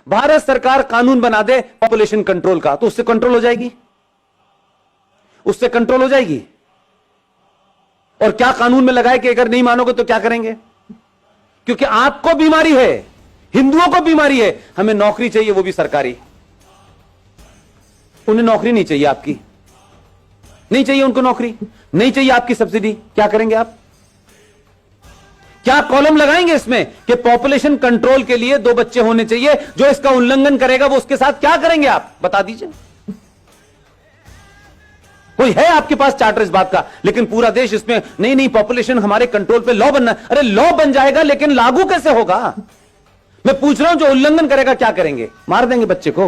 भारत सरकार कानून बना दे पॉपुलेशन कंट्रोल का, तो उससे कंट्रोल हो जाएगी, उससे कंट्रोल हो जाएगी। और क्या कानून में लगाए कि अगर नहीं मानोगे तो क्या करेंगे? क्योंकि आपको बीमारी है, हिंदुओं को बीमारी है, हमें नौकरी चाहिए, वो भी सरकारी। उन्हें नौकरी नहीं चाहिए, आपकी नहीं चाहिए, उनको नौकरी नहीं चाहिए, आपकी सब्सिडी। क्या करेंगे आप? क्या कॉलम लगाएंगे इसमें कि पॉपुलेशन कंट्रोल के लिए 2 बच्चे होने चाहिए, जो इसका उल्लंघन करेगा वो उसके साथ क्या करेंगे आप? बता दीजिए। कोई है आपके पास चार्टर इस बात का? लेकिन पूरा देश इसमें नहीं नहीं, पॉपुलेशन हमारे कंट्रोल पे लॉ बनना। अरे लॉ बन जाएगा, लेकिन लागू कैसे होगा? मैं पूछ रहा हूं, जो उल्लंघन करेगा क्या करेंगे? मार देंगे बच्चे को?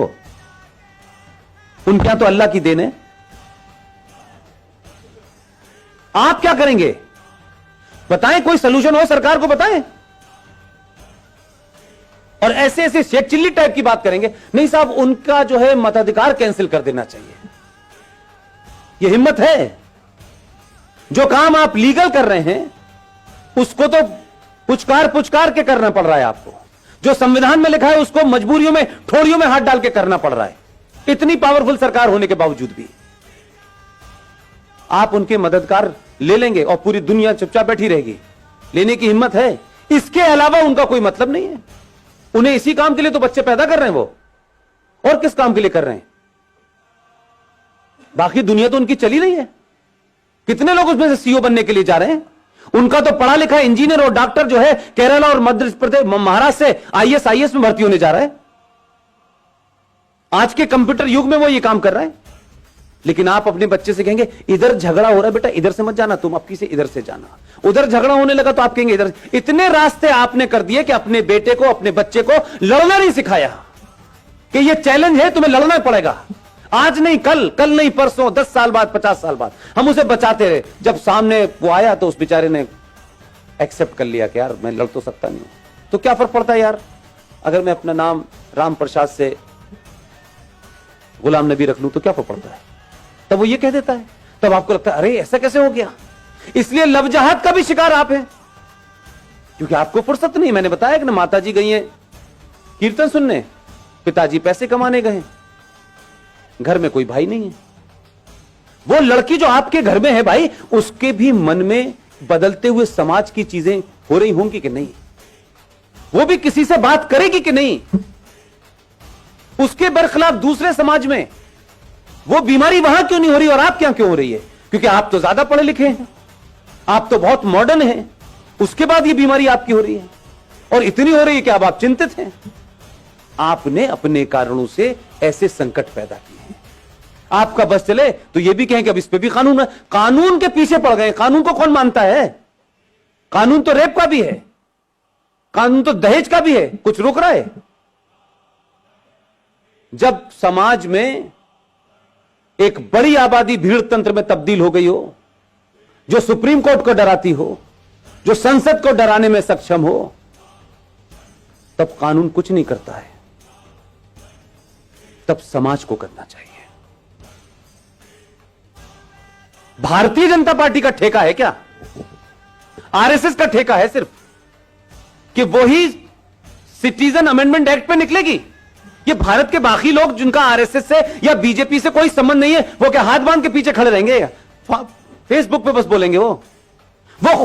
उनके यहां तो अल्लाह की देन है। आप क्या करेंगे? बताएं, कोई सलूशन हो सरकार को बताएं। और ऐसे ऐसे शेख चिल्ली टाइप की बात करेंगे, नहीं साहब उनका जो है मताधिकार कैंसिल कर देना चाहिए। ये हिम्मत है? जो काम आप लीगल कर रहे हैं उसको तो पुचकार के करना पड़ रहा है आपको। जो संविधान में लिखा है उसको मजबूरियों में, ठोड़ियों में हाथ डाल के करना पड़ रहा है, इतनी पावरफुल सरकार होने के बावजूद भी। आप उनके मददगार ले लेंगे और पूरी दुनिया चुपचाप बैठी रहेगी। लेने की हिम्मत है? इसके अलावा उनका कोई मतलब नहीं है। उन्हें इसी काम के लिए तो बच्चे पैदा कर रहे हैं वो, और किस काम के लिए कर रहे हैं? बाकी दुनिया तो उनकी चली रही है। कितने लोग उसमें से सीईओ बनने के लिए जा रहे हैं? उनका तो पढ़ा लिखा इंजीनियर और डॉक्टर जो है केरला और मध्य प्रदेश, महाराष्ट्र से आईएएस में भर्ती होने जा रहा है। आज के कंप्यूटर युग में वो ये काम कर रहा है। लेकिन आप अपने बच्चे से कहेंगे इधर झगड़ा हो रहा है बेटा, इधर से मत जाना, तुम अपनी से इधर से जाना। उधर झगड़ा होने लगा तो आप कहेंगे इधर। इतने रास्ते आपने कर दिए कि अपने बेटे को, अपने बच्चे को लड़ना नहीं सिखाया कि ये चैलेंज है, तुम्हें लड़ना पड़ेगा। आज नहीं कल, कल नहीं परसों, 10 साल बाद, 50 साल बाद हम उसे बचाते रहे। जब सामने वो आया तो उस बेचारे ने एक्सेप्ट कर लिया कि यार मैं लड़ तो सकता नहीं। तो क्या फर्क पड़ता है यार, अगर मैं अपना नाम राम प्रसाद से गुलाम नबी रख लूं तो क्या फर्क पड़ता है? तब वो ये कह देता है, तब आपको लगता है अरे ऐसा कैसे हो गया। इसलिए लवजहत का भी शिकार आप हैं, क्योंकि आपको फुर्सत नहीं। मैंने बताया कि ना, माताजी गई हैं कीर्तन सुनने, पिताजी पैसे कमाने गए, घर में कोई भाई नहीं है। वो लड़की जो आपके घर में है भाई, उसके भी मन में बदलते हुए समाज की चीजें हो रही होंगी कि नहीं? वो भी किसी से बात करेगी कि नहीं? उसके बरखिलाफ दूसरे समाज में वो बीमारी वहां क्यों नहीं हो रही और आप क्या क्यों हो रही है? क्योंकि आप तो ज्यादा पढ़े लिखे हैं, आप तो बहुत मॉडर्न हैं, उसके बाद ये बीमारी आपकी हो रही है, और इतनी हो रही है कि अब आप चिंतित हैं। आपने अपने कारणों से ऐसे संकट पैदा किए हैं। आपका बस चले तो ये भी कहें कि अब इस पे भी कानून है। कानून के पीछे पड़ गए। कानून को कौन मानता है? कानून तो रेप का भी है, कानून तो दहेज का भी है। कुछ रोक रहा है? जब समाज में एक बड़ी आबादी भीड़ तंत्र में तब्दील हो गई हो, जो सुप्रीम कोर्ट को डराती हो, जो संसद को डराने में सक्षम हो, तब कानून कुछ नहीं करता है, तब समाज को करना चाहिए। भारतीय जनता पार्टी का ठेका है क्या? आरएसएस का ठेका है सिर्फ कि वही सिटीजन अमेंडमेंट एक्ट पे निकलेगी? ये भारत के बाकी लोग जिनका आरएसएस से या बीजेपी से कोई संबंध नहीं है, वो क्या हाथ बांध के पीछे खड़े रहेंगे? फेसबुक पे बस बोलेंगे वो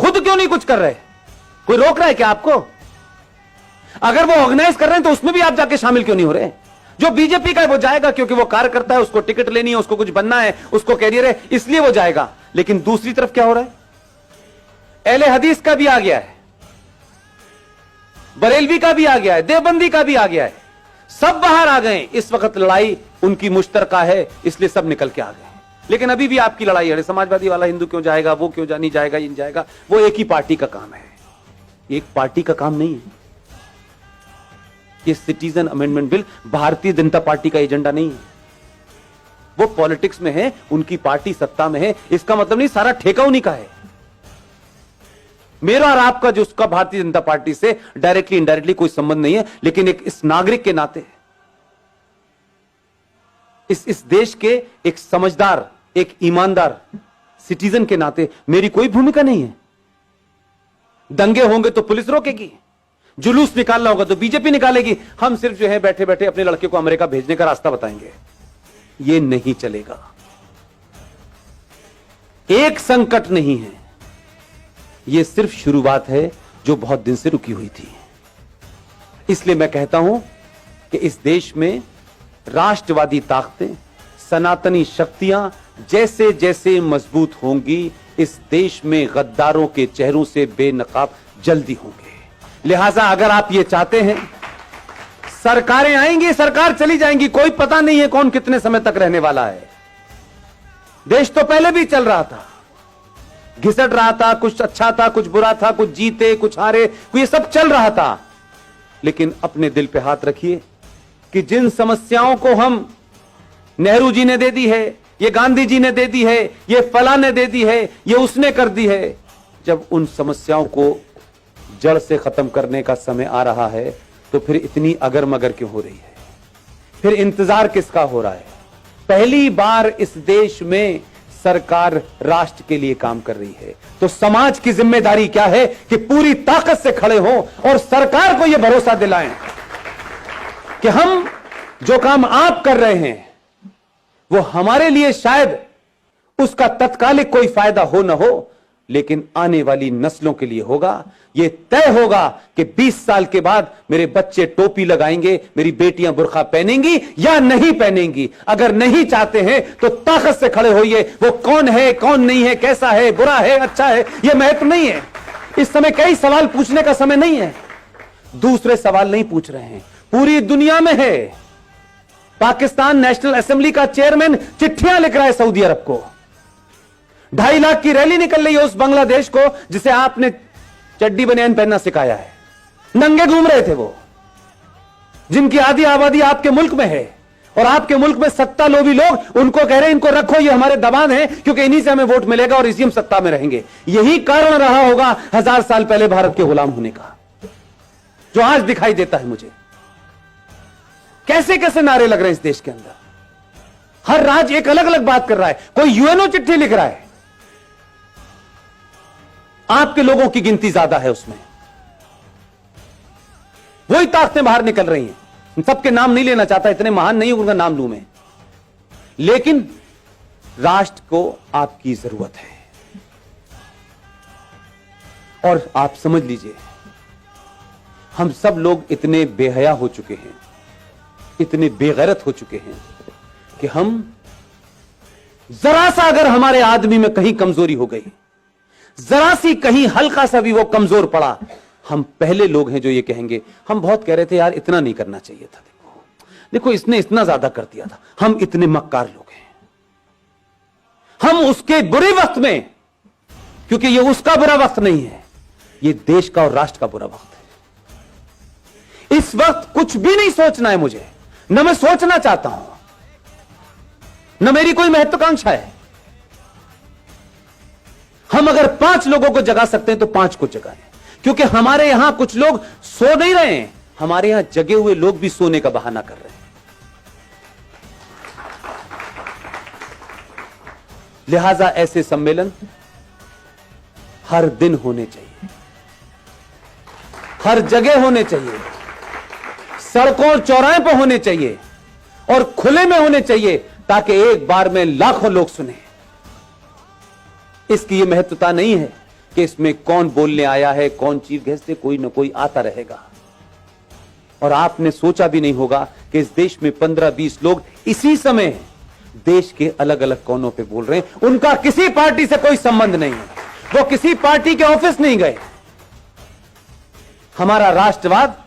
खुद क्यों नहीं कुछ कर रहे? कोई रोक रहा है क्या आपको? अगर वो ऑर्गेनाइज कर रहे हैं तो उसमें भी आप जाके शामिल क्यों नहीं हो रहे? जो बीजेपी का है वो जाएगा क्योंकि वो कार्यकर्ता है, उसको टिकट लेनी है, उसको कुछ बनना है, उसको कैरियर है, इसलिए वो जाएगा। लेकिन दूसरी तरफ क्या हो रहा है? अहले हदीस का भी आ गया है, बरेलवी का भी आ गया है, देवबंदी का भी आ गया है, सब बाहर आ गए। इस वक्त लड़ाई उनकी मुश्तरका है, इसलिए सब निकल के आ गए। लेकिन अभी भी आपकी लड़ाई है, समाजवादी वाला हिंदू क्यों जाएगा, वो क्यों नहीं जाएगा, इन जाएगा। वो एक ही पार्टी का काम है, एक पार्टी का काम नहीं है। ये citizen amendment bill Bharatiya Janata party का एजेंडा नहीं है। वो पॉलिटिक्स में है, उनकी पार्टी सत्ता में है, इसका मतलब नहीं सारा ठेका उन्हीं का है। मेरा और आपका जो उसका भारतीय जनता पार्टी से डायरेक्टली इनडायरेक्टली कोई संबंध नहीं है, लेकिन एक इस नागरिक के नाते, इस देश के एक समझदार, एक ईमानदार सिटीजन के नाते मेरी कोई भूमिका नहीं है। दंगे होंगे तो पुलिस रोकेगी, जुलूस निकालना होगा तो बीजेपी निकालेगी, हम सिर्फ जो है बैठे बैठे अपने लड़के को अमेरिका भेजने का रास्ता बताएंगे। ये नहीं चलेगा। एक संकट नहीं है, ये सिर्फ शुरुआत है जो बहुत दिन से रुकी हुई थी। इसलिए मैं कहता हूं कि इस देश में राष्ट्रवादी ताकतें, सनातनी शक्तियां जैसे जैसे मजबूत होंगी, इस देश में गद्दारों के चेहरों से बेनकाब जल्दी होंगे। लिहाजा अगर आप ये चाहते हैं, सरकारें आएंगी, सरकार चली जाएंगी, कोई पता नहीं है कौन कितने समय तक रहने वाला है। देश तो पहले भी चल रहा था, घिसट रहा था, कुछ अच्छा था, कुछ बुरा था, कुछ जीते, कुछ हारे, ये सब चल रहा था। लेकिन अपने दिल पे हाथ रखिए कि जिन समस्याओं को हम नेहरू जी ने दे दी है, ये गांधी जी ने दे दी है, ये फला ने दे दी है, ये उसने कर दी है, जब उन समस्याओं को जड़ से खत्म करने का समय आ रहा है तो फिर इतनी अगर मगर क्यों हो रही है? फिर इंतजार किसका हो रहा है? पहली बार इस देश में सरकार राष्ट्र के लिए काम कर रही है, तो समाज की जिम्मेदारी क्या है कि पूरी ताकत से खड़े हों और सरकार को यह भरोसा दिलाएं कि हम जो काम आप कर रहे हैं वो हमारे लिए शायद उसका तत्कालिक कोई फायदा हो ना हो, लेकिन आने वाली नस्लों के लिए होगा। यह तय होगा कि 20 साल के बाद मेरे बच्चे टोपी लगाएंगे, मेरी बेटियां बुर्का पहनेंगी या नहीं पहनेंगी। अगर नहीं चाहते हैं तो ताकत से खड़े होइए। वो कौन है, कौन नहीं है, कैसा है, बुरा है, अच्छा है, यह महत्व नहीं है। इस समय कई सवाल पूछने का समय नहीं है। दूसरे सवाल नहीं पूछ रहे हैं, पूरी दुनिया में है। पाकिस्तान नेशनल असेंबली का चेयरमैन चिट्ठियां लिख रहा है सऊदी अरब को। 2.5 लाख की रैली निकल रही है उस बांग्लादेश को जिसे आपने चड्डी बनियान पहनना सिखाया है। नंगे घूम रहे थे वो, जिनकी आधी आबादी आपके मुल्क में है, और आपके मुल्क में सत्ता लोभी लोग उनको कह रहे हैं इनको रखो, ये हमारे दबान है, क्योंकि इन्हीं से हमें वोट मिलेगा और इसी हम सत्ता में रहेंगे। यही कारण रहा होगा 1000 साल पहले भारत के गुलाम होने का, जो आज दिखाई देता है मुझे। कैसे कैसे नारे लग रहे हैं इस देश के अंदर, हर राज्य एक अलग अलग बात कर रहा है। कोई यूएनओ चिट्ठी लिख रहा है, आपके लोगों की गिनती ज्यादा है उसमें। वही ताकतें बाहर निकल रही हैं। सबके नाम नहीं लेना चाहता, इतने महान नहीं उनका नाम लूं मैं, लेकिन राष्ट्र को आपकी जरूरत है। और आप समझ लीजिए, हम सब लोग इतने बेहया हो चुके हैं, इतने बेगैरत हो चुके हैं कि हम जरा सा अगर हमारे आदमी में कहीं कमजोरी हो गई, जरा सी कहीं हल्का सा भी वो कमजोर पड़ा, हम पहले लोग हैं जो ये कहेंगे। हम बहुत कह रहे थे यार इतना नहीं करना चाहिए था, देखो इसने इतना ज्यादा कर दिया था, हम इतने मक्कार लोग हैं। हम उसके बुरे वक्त में, क्योंकि ये उसका बुरा वक्त नहीं है, ये देश का और राष्ट्र का बुरा वक्त है। इस वक्त कुछ भी नहीं सोचना है मुझे, न मैं सोचना चाहता हूं, न मेरी कोई महत्वाकांक्षा है। हम अगर 5 लोगों को जगा सकते हैं तो 5 को जगाएं, क्योंकि हमारे यहां कुछ लोग सो नहीं रहे हैं, हमारे यहां जगे हुए लोग भी सोने का बहाना कर रहे हैं। लिहाजा ऐसे सम्मेलन हर दिन होने चाहिए, हर जगह होने चाहिए, सड़कों और चौराहे पर होने चाहिए और खुले में होने चाहिए, ताकि एक बार में लाखों लोग सुने। इसकी यह महत्वता नहीं है कि इसमें कौन बोलने आया है, कौन चीफ गेस्ट है, कोई ना कोई आता रहेगा। और आपने सोचा भी नहीं होगा कि इस देश में 15-20 लोग इसी समय देश के अलग अलग कोनों पे बोल रहे हैं। उनका किसी पार्टी से कोई संबंध नहीं है, वो किसी पार्टी के ऑफिस नहीं गए। हमारा राष्ट्रवाद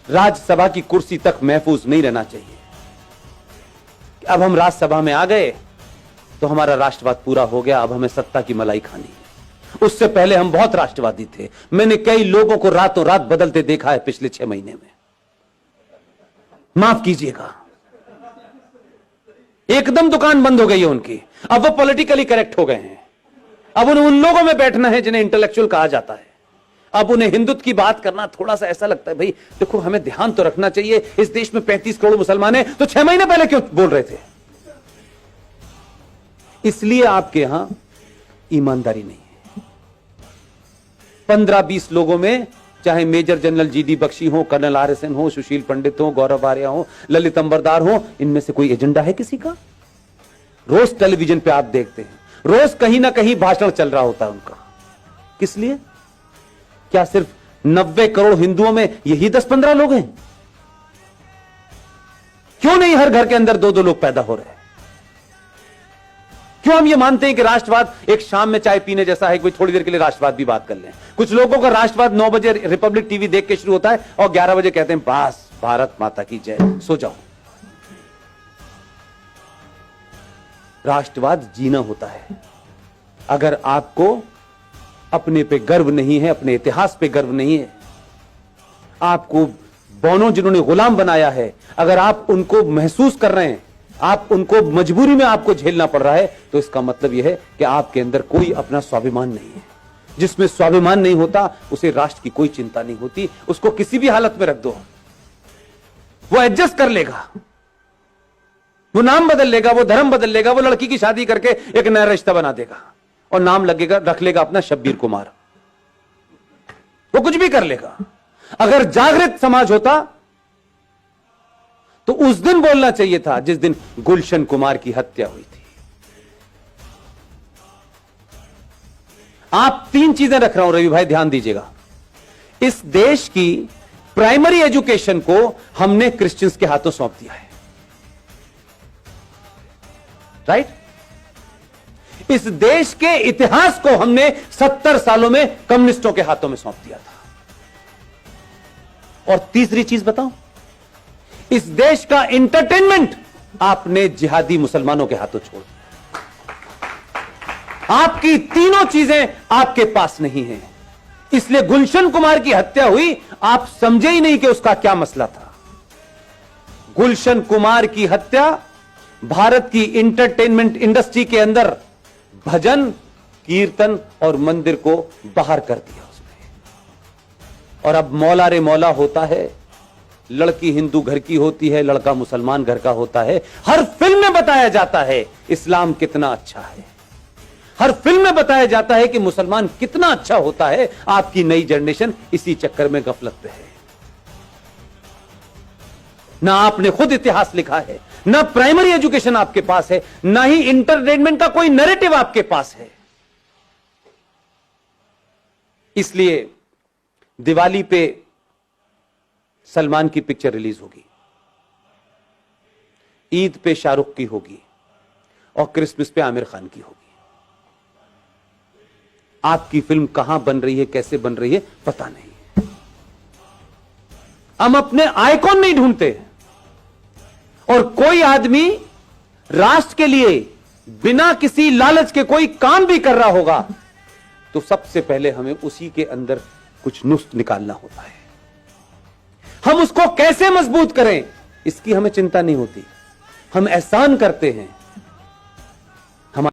राज्यसभा की कुर्सी तक महफूज नहीं रहना चाहिए। अब हम राज्यसभा में आ गए तो हमारा राष्ट्रवाद पूरा हो गया, अब हमें सत्ता की मलाई खानी है। उससे पहले हम बहुत राष्ट्रवादी थे। मैंने कई लोगों को रातों रात बदलते देखा है पिछले 6 महीने में, माफ कीजिएगा। एकदम दुकान बंद हो गई है उनकी, अब वो पॉलिटिकली करेक्ट हो गए हैं। अब उन्हें उन लोगों में बैठना है जिन्हें इंटेलेक्चुअल कहा जाता है। अब उन्हें हिंदुत्व की बात करना थोड़ा सा ऐसा लगता है, भाई देखो हमें ध्यान तो रखना चाहिए, इस देश में 35 करोड़ मुसलमान हैं, तो 6 महीने पहले क्यों बोल रहे थे? इसलिए आपके यहां ईमानदारी नहीं है। 15-20 लोगों में चाहे मेजर जनरल जीडी बख्शी हो, कर्नल RSN हो, सुशील पंडित हो, गौरव आर्या हो, ललित अंबरदार हो, इनमें से कोई एजेंडा है किसी का? रोज टेलीविजन पे आप देखते हैं, रोज कहीं ना कहीं भाषण चल रहा होता है उनका। किस लिए? क्या सिर्फ 90 करोड़ हिंदुओं में यही 10-15 लोग हैं? क्यों नहीं हर घर के अंदर 2-2 लोग पैदा हो रहे हैं? क्यों हम ये मानते हैं कि राष्ट्रवाद एक शाम में चाय पीने जैसा है कि थोड़ी देर के लिए राष्ट्रवाद भी बात कर लें? कुछ लोगों का राष्ट्रवाद 9 बजे रिपब्लिक टीवी देख के शुरू होता है और 11 बजे कहते हैं बस भारत माता की जय, सो जाओ। राष्ट्रवाद जीना होता है। अगर आपको अपने पे गर्व नहीं है, अपने इतिहास पे गर्व नहीं है, आपको बौनों जिन्होंने गुलाम बनाया है, अगर आप उनको महसूस कर रहे हैं, आप उनको मजबूरी में आपको झेलना पड़ रहा है, तो इसका मतलब यह है कि आपके अंदर कोई अपना स्वाभिमान नहीं है। जिसमें स्वाभिमान नहीं होता उसे राष्ट्र की कोई चिंता नहीं होती। उसको किसी भी हालत में रख दो, वो एडजस्ट कर लेगा, वो नाम बदल लेगा, वो धर्म बदल लेगा, वो लड़की की शादी करके एक नया रिश्ता बना देगा और नाम लगेगा, रख लेगा अपना शब्बीर कुमार। वो कुछ भी कर लेगा। अगर जागृत समाज होता तो उस दिन बोलना चाहिए था जिस दिन गुलशन कुमार की हत्या हुई थी। आप 3 चीजें रख रहा हूं रवि भाई, ध्यान दीजिएगा। इस देश की प्राइमरी एजुकेशन को हमने क्रिश्चियंस के हाथों सौंप दिया है, राइट? इस देश के इतिहास को हमने 70 सालों में कम्युनिस्टों के हाथों में सौंप दिया था। और तीसरी चीज बताऊं, इस देश का एंटरटेनमेंट आपने जिहादी मुसलमानों के हाथों छोड़ दिया। आपकी तीनों चीजें आपके पास नहीं हैं, इसलिए गुलशन कुमार की हत्या हुई, आप समझे ही नहीं कि उसका क्या मसला था। गुलशन कुमार की हत्या भारत की एंटरटेनमेंट इंडस्ट्री के अंदर भजन, कीर्तन और मंदिर को बाहर कर दिया उसने। और अब मौला रे मौला होता है, लड़की हिंदू घर की होती है, लड़का मुसलमान घर का होता है। हर फिल्म में बताया जाता है इस्लाम कितना अच्छा है, हर फिल्म में बताया जाता है कि मुसलमान कितना अच्छा होता है। आपकी नई जनरेशन इसी चक्कर में गफलत पे है। ना आपने खुद इतिहास लिखा है, ना प्राइमरी एजुकेशन आपके पास है, ना ही इंटरटेनमेंट का कोई नैरेटिव आपके पास है। इसलिए दिवाली पे सलमान की पिक्चर रिलीज होगी, ईद पे शाहरुख की होगी और क्रिसमस पे आमिर खान की होगी। आपकी फिल्म कहां बन रही है, कैसे बन रही है, पता नहीं। हम अपने आइकॉन नहीं ढूंढते। और कोई आदमी राष्ट्र के लिए बिना किसी लालच के कोई काम भी कर रहा होगा तो सबसे पहले हमें उसी के अंदर कुछ नुस्ख निकालना होता है। हम उसको कैसे मजबूत करें इसकी हमें चिंता नहीं होती। हम एहसान करते हैं